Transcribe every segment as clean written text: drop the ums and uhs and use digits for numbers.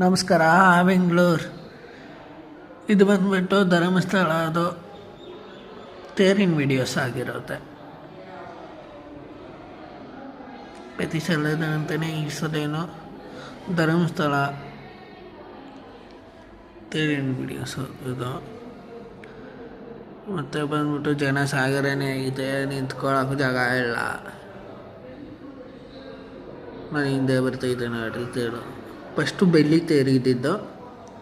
ನಮಸ್ಕಾರ. ಬೆಂಗಳೂರು ಇದು ಬಂದುಬಿಟ್ಟು ಧರ್ಮಸ್ಥಳ. ಅದು ತೇರಿನ ವೀಡಿಯೋಸ್ ಆಗಿರುತ್ತೆ. ಪ್ರತಿ ಸಲದಂತೆಯೇ ಈ ಸಲೇನು ಧರ್ಮಸ್ಥಳ ತೇರಿನ ವೀಡಿಯೋಸು ಇದು. ಮತ್ತು ಬಂದ್ಬಿಟ್ಟು ಜನ ಸಾಗರನೇ ಐತೆ, ನಿಂತ್ಕೊಳ್ಳೋಕೆ ಜಾಗ ಇಲ್ಲ. ನಾನು ಹಿಂದೆ ಬರ್ತೈತೆ ನೋಡ್ರಿ ತೇರು. ಫಸ್ಟು ಬೆಳ್ಳಿ ತೇರು ಇದ್ದಿದ್ದು,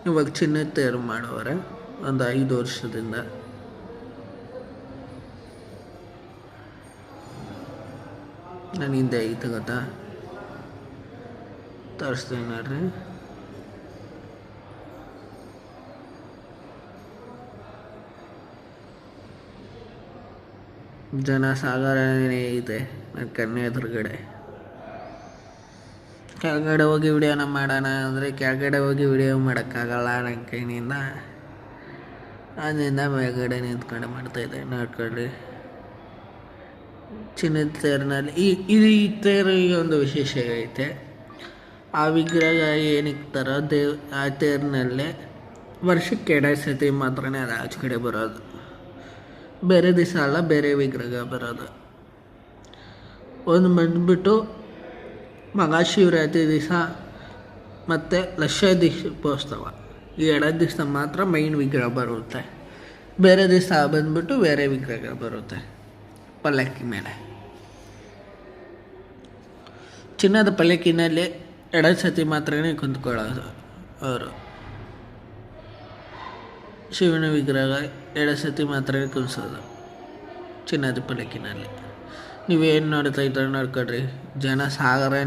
ಇವಾಗ ಚಿನ್ನದ ತೇರು ಮಾಡೋರೆ ಒಂದು 5 ವರ್ಷದಿಂದ. ನಾನು ಹಿಂದೆ ಐತೆ ಗೊತ್ತಾ, ತೋರಿಸ್ತೀನಿ ನೋಡ್ರಿ. ಜನ ಸಾಗರನೇ ಐತೆ ನನ್ನ ಕಣ್ಣು ಎದುರುಗಡೆ. ಕೆಳಗಡೆ ಹೋಗಿ ವಿಡಿಯೋನ ಮಾಡೋಣ ಅಂದರೆ ಕೆಳಗಡೆ ಹೋಗಿ ವಿಡಿಯೋ ಮಾಡೋಕ್ಕಾಗಲ್ಲ ನನ್ನ ಕೈನಿಂದ. ಅದರಿಂದ ಮೇಲ್ಗಡೆ ನಿಂತ್ಕೊಂಡು ಮಾಡ್ತಾಯಿದ್ದೆ. ನೋಡ್ಕೊಳ್ಳಿ, ಚಿನ್ನದ ತೇರಿನಲ್ಲಿ ಈ ತೇರಿಗೆ ಒಂದು ವಿಶೇಷ ಐತೆ. ಆ ವಿಗ್ರಹ ಏನಿಕ್ತಾರೋ ಆ ತೇರಿನಲ್ಲೇ ವರ್ಷಕ್ಕೆ 2 ಸತಿ ಮಾತ್ರ ಅದು ಆಚೆ ಕಡೆ ಬರೋದು. ಬೇರೆ ದಿವಸ ಅಲ್ಲ, ಬೇರೆ ವಿಗ್ರಹ ಬರೋದು. ಒಂದು ಬಂದುಬಿಟ್ಟು ಮಹಾಶಿವರಾತ್ರಿ ದಿವಸ ಮತ್ತು ಲಕ್ಷ ದೀಪೋತ್ಸವ, ಈ 2 ದಿವಸ ಮಾತ್ರ ಮೈನ್ ವಿಗ್ರಹ ಬರುತ್ತೆ. ಬೇರೆ ದಿವಸ ಬಂದುಬಿಟ್ಟು ಬೇರೆ ವಿಗ್ರಹ ಬರುತ್ತೆ ಪಲ್ಲಕ್ಕಿ ಮೇಲೆ. ಚಿನ್ನದ ಪಲ್ಲಕ್ಕಿನಲ್ಲಿ 2 ಸತಿ ಮಾತ್ರ ಕುಂತ್ಕೊಳ್ಳೋದು ಅವರು. ಶಿವನ ವಿಗ್ರಹ 2 ಸತಿ ಮಾತ್ರ ಕುಂದಿಸೋದು ಚಿನ್ನದ ಪಲ್ಲಕ್ಕಿನಲ್ಲಿ. ನೀವೇನು ನೋಡ್ತಾ ಇದ್ದಾರೆ ನೋಡ್ಕೊಳ್ರಿ, ಜನ ಸಾಗರನೇ